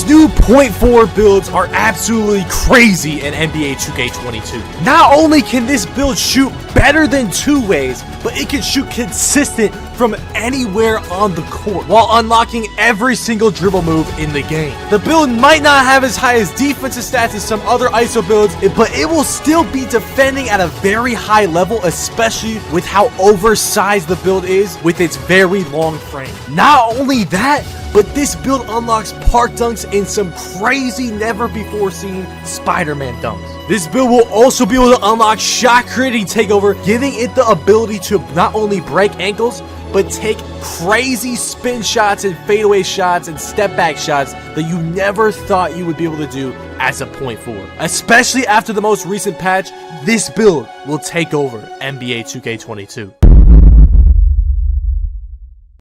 These new point forward builds are absolutely crazy in NBA 2K22. Not only can this build shoot better than two ways, but it can shoot consistent from anywhere on the court while unlocking every single dribble move in the game. The build might not have as high as defensive stats as some other ISO builds, but it will still be defending at a very high level, especially with how oversized the build is with its very long frame. Not only that, but this build unlocks park dunks in some crazy, never before seen Spider-Man dunks. This build will also be able to unlock shot creating takeover, giving it the ability to not only break ankles, but take crazy spin shots and fadeaway shots and step back shots that you never thought you would be able to do as a point forward. Especially after the most recent patch, this build will take over NBA 2K22.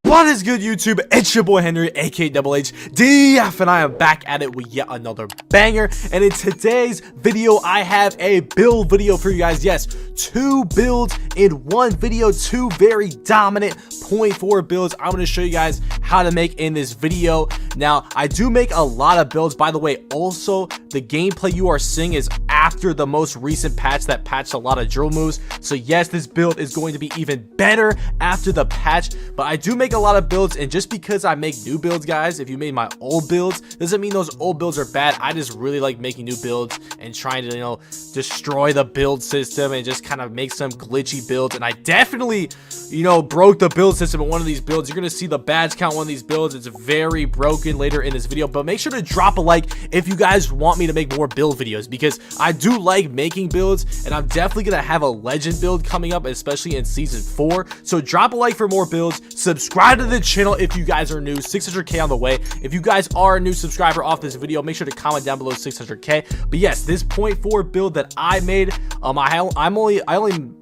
What is good, YouTube? It's your boy Henry, aka Double H DF, and I am back at it with yet another banger. And in today's video, I have a build video for you guys. Yes, two builds in one video, two very dominant point forward builds I'm going to show you guys how to make in this video. Now, I do make a lot of builds, by the way. Also, the gameplay you are seeing is after the most recent patch that patched a lot of drill moves. So yes, this build is going to be even better after the patch, but I do make a lot of builds, and just because I make new builds, guys, if you made my old builds, doesn't mean those old builds are bad. I just really like making new builds and trying to, you know, destroy the build system and just kind of make some glitchy builds. And I definitely, you know, broke the build system in one of these builds. You're gonna see the badge count one of these builds. It's very broken later in this video, but make sure to drop a like if you guys want me to make more build videos, because I do like making builds, and I'm definitely gonna have a legend build coming up, especially in season 4. So drop a like for more builds, subscribe to the channel if you guys are new. 600k on the way. If you guys are a new subscriber off this video, make sure to comment down below 600k. But yes, this point forward build that I made, I only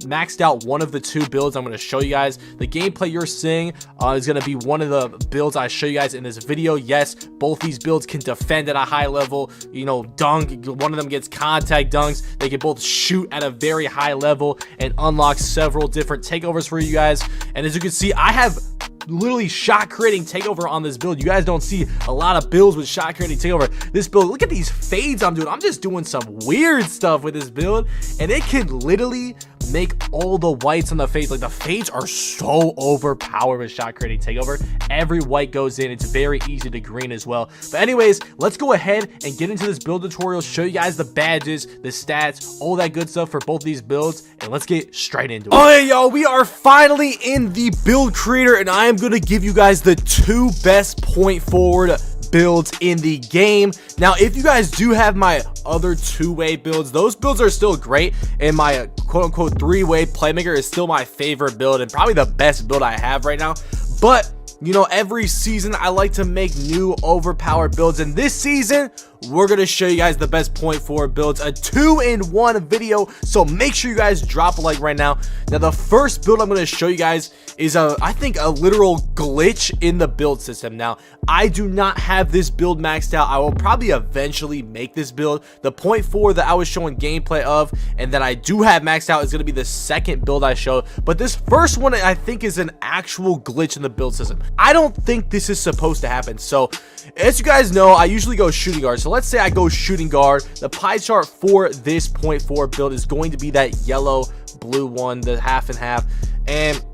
maxed out one of the two builds I'm going to show you guys. The gameplay you're seeing is going to be one of the builds I show you guys in this video. Yes, both these builds can defend at a high level, you know, dunk. One of them gets contact dunks. They can both shoot at a very high level and unlock several different takeovers for you guys. And as you can see, I have literally shot creating takeover on this build. You guys don't see a lot of builds with shot creating takeover. This build, look at these fades I'm doing. I'm just doing some weird stuff with this build, and it can literally make all the whites on the fades. Like, the fades are so overpowered with shot creating takeover. Every white goes in. It's very easy to green as well. But anyways, let's go ahead and get into this build tutorial, show you guys the badges, the stats, all that good stuff for both these builds, and let's get straight into it. Oh hey y'all, we are finally in the build creator, and I am going to give you guys the two best point forward builds in the game. Now, if you guys do have my other two-way builds, those builds are still great, and my quote-unquote three-way playmaker is still my favorite build and probably the best build I have right now. But you know, every season I like to make new overpowered builds, and this season we're gonna show you guys the best point forward builds, a 2-in-1 video. So make sure you guys drop a like right now. Now, the first build I'm gonna show you guys is I think a literal glitch in the build system. Now, I do not have this build maxed out. I will probably eventually make this build. The point forward that I was showing gameplay of and that I do have maxed out is gonna be the second build I show, but this first one I think is an actual glitch in the build system. I don't think this is supposed to happen. So as you guys know, I usually go shooting guard. So let's say I go shooting guard. The pie chart for this point forward build is going to be that yellow blue one, the half and half, and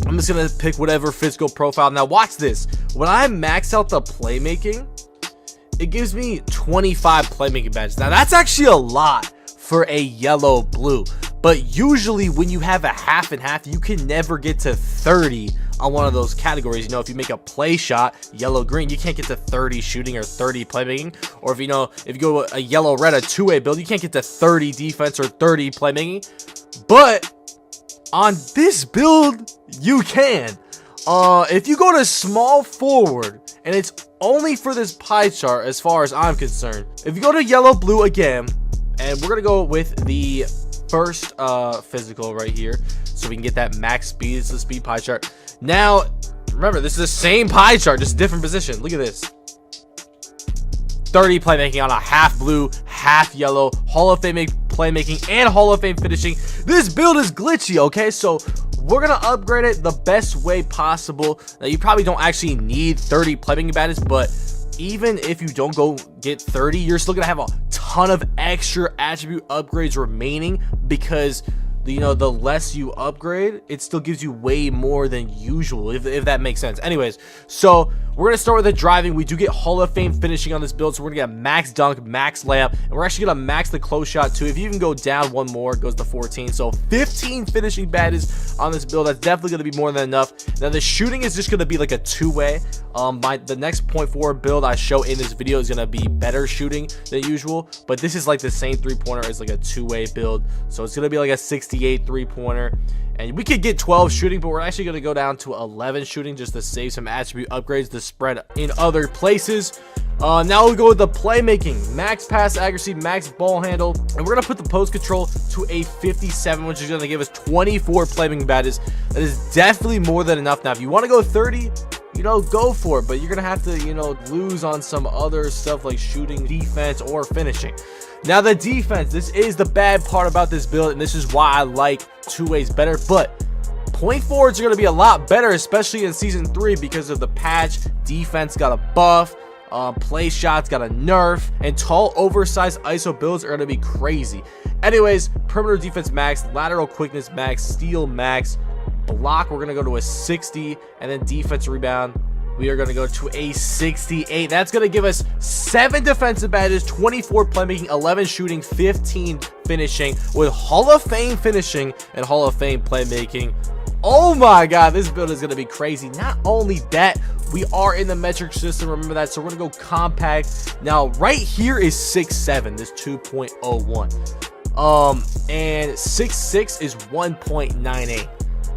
I'm just gonna pick whatever physical profile. Now watch this. When I max out the playmaking, it gives me 25 playmaking badges. Now that's actually a lot for a yellow blue, but usually when you have a half and half, you can never get to 30 on one of those categories. You know, if you make a play shot yellow green, you can't get to 30 shooting or 30 playmaking. Or if you know, if you go a yellow red, a two-way build, you can't get to 30 defense or 30 playmaking. But on this build, you can. If you go to small forward, and it's only for this pie chart as far as I'm concerned, if you go to yellow blue again, and we're gonna go with the first physical right here, so we can get that max speed. It's the speed pie chart. Now remember, this is the same pie chart, just different position. Look at this. 30 playmaking on a half blue, half yellow, Hall of Fame playmaking, and Hall of Fame finishing. This build is glitchy, okay? So we're gonna upgrade it the best way possible. Now, you probably don't actually need 30 playmaking badges, but even if you don't go get 30, you're still gonna have a ton of extra attribute upgrades remaining, because the less you upgrade, it still gives you way more than usual, if that makes sense. Anyways, so we're gonna start with the driving. We do get Hall of Fame finishing on this build, so we're gonna get max dunk, max layup, and we're actually gonna max the close shot too. If you even go down one more, it goes to 14. So 15 finishing badges on this build. That's definitely gonna be more than enough. Now the shooting is just gonna be like a two-way. The next .4 build I show in this video is gonna be better shooting than usual, but this is like the same three-pointer as like a two-way build, so it's gonna be like a 68 three-pointer. And we could get 12 shooting, but we're actually going to go down to 11 shooting just to save some attribute upgrades to spread in other places. Now we'll go with the playmaking. Max pass accuracy, max ball handle. And we're going to put the post control to a 57, which is going to give us 24 playmaking badges. That is definitely more than enough. Now, if you want to go 30, go for it. But you're going to have to, lose on some other stuff like shooting, defense, or finishing. Now the defense, this is the bad part about this build, and this is why I like two ways better, but point forwards are going to be a lot better, especially in season 3, because of the patch. Defense got a buff, play shots got a nerf, and tall oversized ISO builds are going to be crazy. Anyways, perimeter defense max, lateral quickness max, steal max, block we're going to go to a 60, and then defense rebound we are going to go to a 68. That's going to give us 7 defensive badges, 24 playmaking, 11 shooting, 15 finishing, with Hall of Fame finishing and Hall of Fame playmaking. Oh my god, this build is going to be crazy. Not only that, we are in the metric system, remember that, so we're going to go compact. Now right here is 6'7", this 2.01, and 6'6" is 1.98.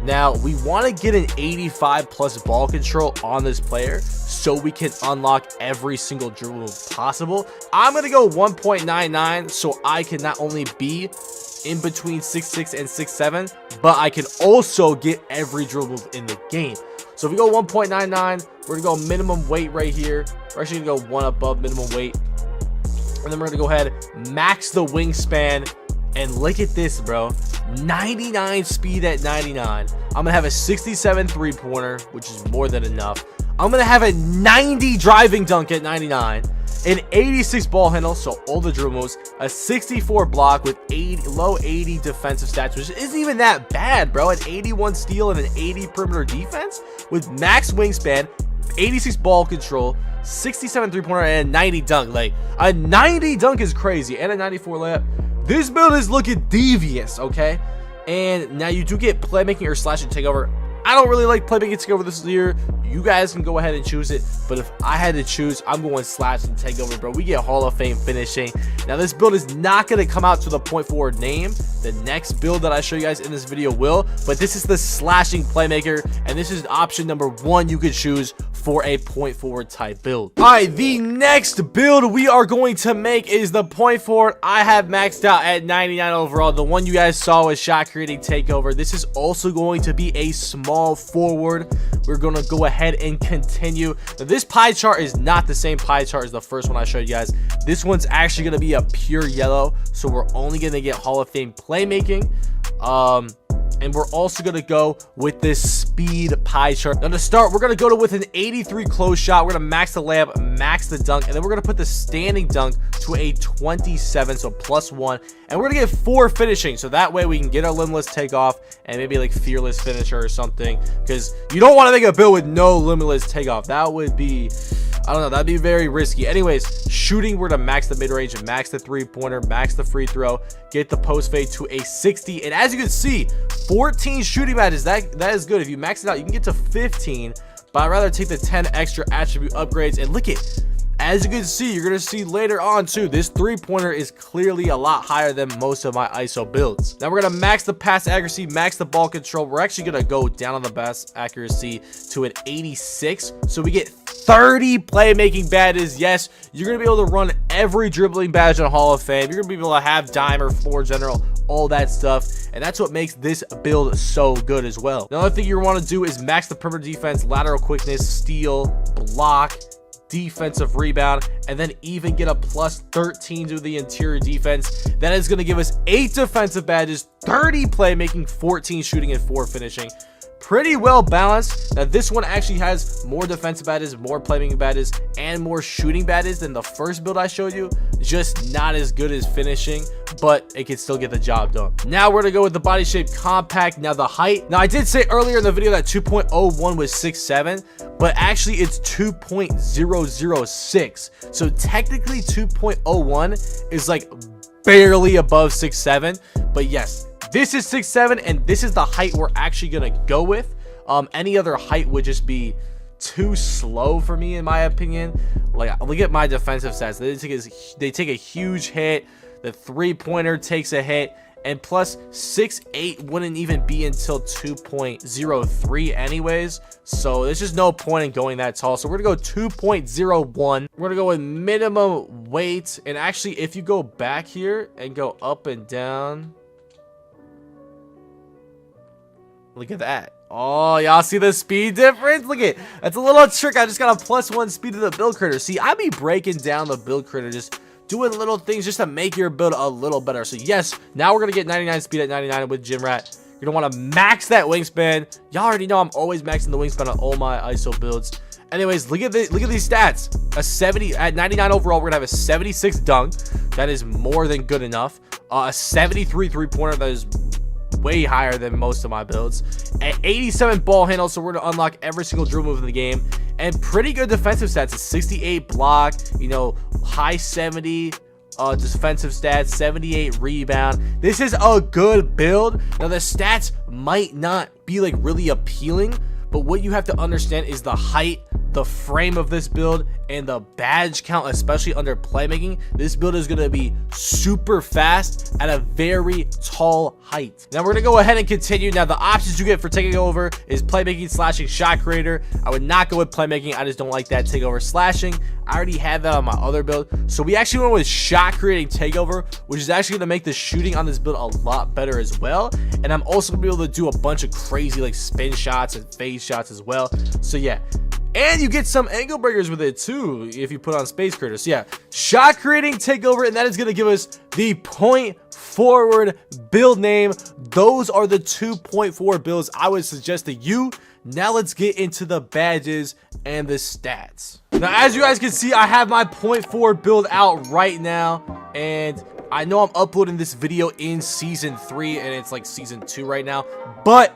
Now, we want to get an 85 plus ball control on this player so we can unlock every single dribble move possible. I'm going to go 1.99 so I can not only be in between 6'6" and 6'7", but I can also get every dribble move in the game. So if we go 1.99, we're going to go minimum weight right here. We're actually going to go one above minimum weight. And then we're going to go ahead, max the wingspan. And look at this, bro. 99 speed at 99. I'm going to have a 67 three-pointer, which is more than enough. I'm going to have a 90 driving dunk at 99. An 86 ball handle, so all the dribble moves. A 64 block with low 80 defensive stats, which isn't even that bad, bro. An 81 steal and an 80 perimeter defense with max wingspan, 86 ball control, 67 three-pointer, and a 90 dunk. Like, a 90 dunk is crazy. And a 94 layup. This build is looking devious, okay? And now you do get playmaking or slash and takeover. I don't really like playmaking takeover this year. You guys can go ahead and choose it, but if I had to choose, I'm going slash and takeover, bro. We get Hall of Fame finishing. Now this build is not going to come out to the point forward name. The next build that I show you guys in this video will, but this is the slashing playmaker, and this is option number 1 you could choose for a point forward type build. All right, the next build we are going to make is the point forward. I have maxed out at 99 overall. The one you guys saw was shot creating takeover. This is also going to be a small forward. We're going to go ahead and continue. Now, this pie chart is not the same pie chart as the first one I showed you guys. This one's actually going to be a pure yellow, so we're only going to get Hall of Fame playmaking. And we're also going to go with this speed pie chart. Now to start, we're going to go with an 83 close shot. We're going to max the layup, max the dunk, and then we're going to put the standing dunk to a 27, so +1. And we're going to get 4 finishing, so that way we can get our limitless takeoff and maybe like fearless finisher or something, because you don't want to make a build with no limitless takeoff. That would be, I don't know, that'd be very risky. Anyways, shooting, we're to max the mid-range, max the three-pointer, max the free throw, get the post fade to a 60. And as you can see, 14 shooting badges, that is good. If you max it out, you can get to 15, but I'd rather take the 10 extra attribute upgrades. And look at, as you can see, you're going to see later on too, this three-pointer is clearly a lot higher than most of my ISO builds. Now we're going to max the pass accuracy, max the ball control. We're actually going to go down on the pass accuracy to an 86, so we get 30 playmaking badges. Yes, you're going to be able to run every dribbling badge on Hall of Fame. You're going to be able to have dimer, floor general, all that stuff, and that's what makes this build so good as well. The other thing you want to do is max the perimeter defense, lateral quickness, steal, block, defensive rebound, and then even get a +13 to the interior defense. That is going to give us 8 defensive badges, 30 playmaking, 14 shooting, and 4 finishing. pretty well balanced. Now this one actually has more defensive badges, more playmaking badges, and more shooting badges than the first build I showed you. Just not as good as finishing, but it can still get the job done. Now we're gonna go with the body shape compact. Now the height. Now I did say earlier in the video that 2.01 was 6'7", but actually it's 2.006. So technically 2.01 is like barely above 6'7", but yes, this is 6'7", and this is the height we're actually gonna go with. Any other height would just be too slow for me, in my opinion. Like, look at my defensive stats. They take a huge hit. The three-pointer takes a hit, and plus 6'8" wouldn't even be until 2.03 anyways. So there's just no point in going that tall. So we're gonna go 2.01. We're gonna go with minimum weight. And actually, if you go back here and go up and down, look at that. Oh, y'all see the speed difference? Look at it. That's a little trick. I just got a +1 speed to the build critter. See, I be breaking down the build critter, just doing little things just to make your build a little better. So yes, now we're gonna get 99 speed at 99 with Gym Rat. You're gonna want to max that wingspan. Y'all already know I'm always maxing the wingspan on all my ISO builds. Anyways, look at these stats. A 70 at 99 overall. We're gonna have a 76 dunk. That is more than good enough. A 73 three-pointer. That is way higher than most of my builds. At 87 ball handle, so we're gonna unlock every single dribble move in the game. And pretty good defensive stats. A 68 block, you know, high 70 defensive stats, 78 rebound. This is a good build. Now the stats might not be like really appealing, but what you have to understand is the height, the frame of this build, and the badge count, especially under playmaking. This build is going to be super fast at a very tall height. Now we're going to go ahead and continue. Now the options you get for taking over is playmaking, slashing, shot creator. I would not go with playmaking. I just don't like that takeover slashing. I already had that on my other build. So we actually went with shot creating takeover, which is actually going to make the shooting on this build a lot better as well. And I'm also going to be able to do a bunch of crazy like spin shots and fade shots as well. So yeah. And you get some angle breakers with it too if you put on Space Creator. So yeah, shot creating takeover, and that is going to give us the point forward build name. Those are the 2.4 builds I would suggest to you. Now let's get into the badges and the stats. Now as you guys can see, I have my point forward build out right now, and I know I'm uploading this video in season 3 and it's like season 2 right now, but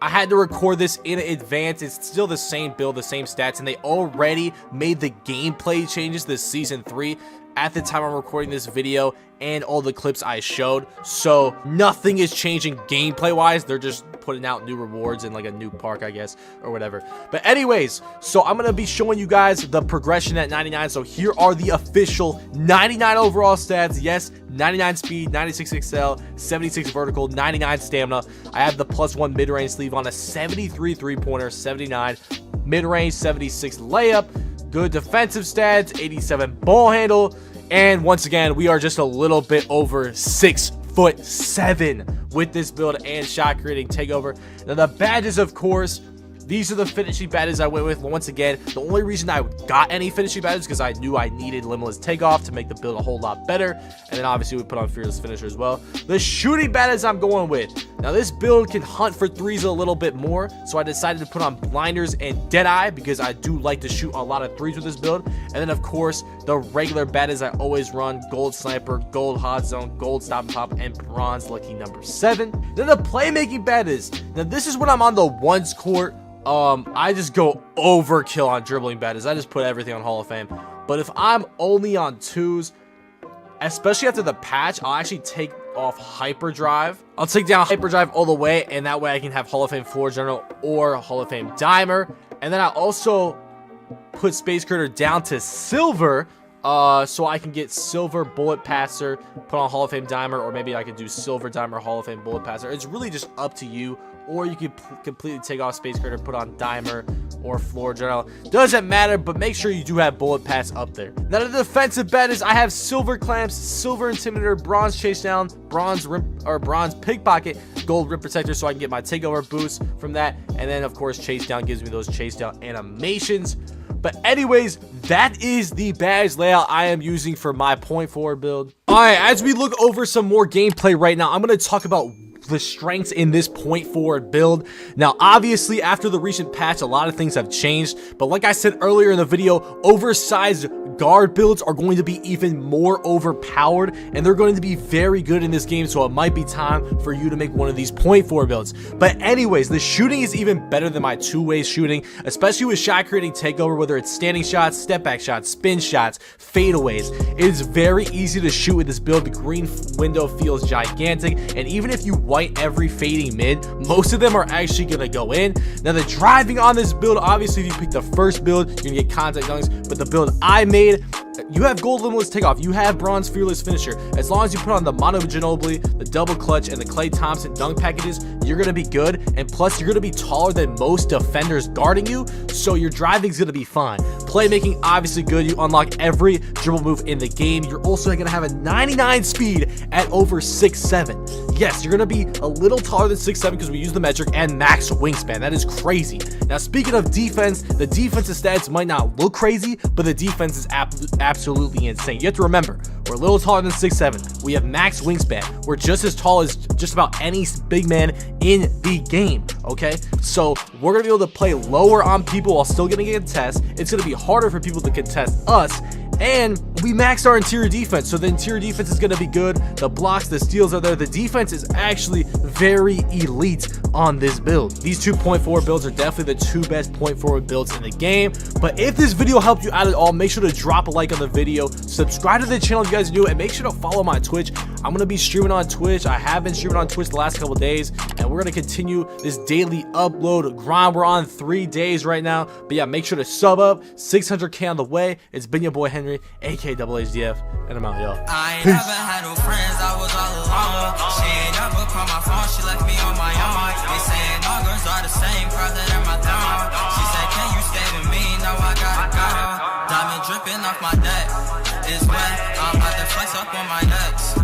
I had to record this in advance. It's still the same build, the same stats, and they already made the gameplay changes this season 3 at the time I'm recording this video and all the clips I showed. So nothing is changing gameplay wise. They're just putting out new rewards and like a new park, I guess, or whatever. But anyways, so I'm gonna be showing you guys the progression at 99. So here are the official 99 overall stats. Yes, 99 speed, 96 XL, 76 vertical, 99 stamina. I have the +1 mid-range sleeve on, a 73 three-pointer, 79 mid-range, 76 layup, good defensive stats, 87 ball handle, and once again, we are just a little bit over 6'7" with this build and shot creating takeover. Now the badges, of course, these are the finishing badges I went with. Once again, the only reason I got any finishing badges because I knew I needed limitless takeoff to make the build a whole lot better. And then obviously we put on fearless finisher as well. The shooting badges I'm going with. Now this build can hunt for threes a little bit more, so I decided to put on blinders and deadeye because I do like to shoot a lot of threes with this build. And then of course the regular badges I always run: gold sniper, gold hot zone, gold stop and pop, and bronze lucky number 7. Then the playmaking badges. Now this is when I'm on the ones court. I just go overkill on dribbling badges. I just put everything on Hall of Fame. But if I'm only on 2s, especially after the patch, I'll actually take off hyperdrive. I'll take down hyperdrive all the way, and that way I can have Hall of Fame floor general or Hall of Fame dimer. And then I also put Space Creator down to silver, so I can get silver bullet passer, put on Hall of Fame dimer, or maybe I could do silver dimer, Hall of Fame bullet passer. It's really just up to you. Or you could completely take off Space Creator, put on dimer or floor general. Doesn't matter, but make sure you do have bullet pass up there. Now the defensive badges, I have silver clamps, silver intimidator, bronze chase down, bronze pickpocket, gold rim protector, so I can get my takeover boost from that. And then of course chase down gives me those chase down animations. But anyways, that is the badge layout I am using for my point forward build. All right, as we look over some more gameplay right now, I'm going to talk about the strengths in this point forward build. Now, obviously, after the recent patch, a lot of things have changed, but like I said earlier in the video, oversized guard builds are going to be even more overpowered, and they're going to be very good in this game, so it might be time for you to make one of these point forward builds. But anyways, the shooting is even better than my two-way shooting, especially with shot creating takeover, whether it's standing shots, step back shots, spin shots, fadeaways. It is very easy to shoot with this build. The green window feels gigantic, and even if you white every fading mid, most of them are actually going to go in. Now, the driving on this build, obviously, if you pick the first build, you're going to get contact dunks, but the build I made, you have gold limitless takeoff, you have bronze fearless finisher. As long as you put on the Mono Ginobili, the double clutch, and the Klay Thompson dunk packages, you're gonna be good. And plus, you're gonna be taller than most defenders guarding you, so your driving's gonna be fine. Playmaking, obviously good. You unlock every dribble move in the game. You're also gonna have a 99 speed at over 6'7". Yes, you're gonna be a little taller than 6'7" because we use the metric, and max wingspan. That is crazy. Now, speaking of defense, the defensive stats might not look crazy, but the defense is absolutely insane. You have to remember, we're a little taller than 6'7". We have max wingspan. We're just as tall as just about any big man in the game, okay? So we're gonna be able to play lower on people while still getting a contest. It's gonna be harder for people to contest us, and we maxed our interior defense, so the interior defense is going to be good. The blocks, the steals are there. The defense is actually very elite on this build. These 2.4 builds are definitely the two best point forward builds in the game. But if this video helped you out at all, make sure to drop a like on the video, subscribe to the channel if you guys are new, and make sure to follow my Twitch. I'm going to be streaming on Twitch. I have been streaming on Twitch the last couple days, and we're going to continue this daily upload grind. We're on 3 days right now, but yeah, make sure to sub up. 600K on the way. It's been your boy Henry, aka Double HDF, and I'm out, y'all. I ain't never had no friends, I was all alone. She ain't never called my phone, she left me on my own. They saying all girls are the same, further than my throne. She said, can you stay with me? No, I gotta go. Diamond dripping off my neck, it's wet. I'm about to flex up on my nuts.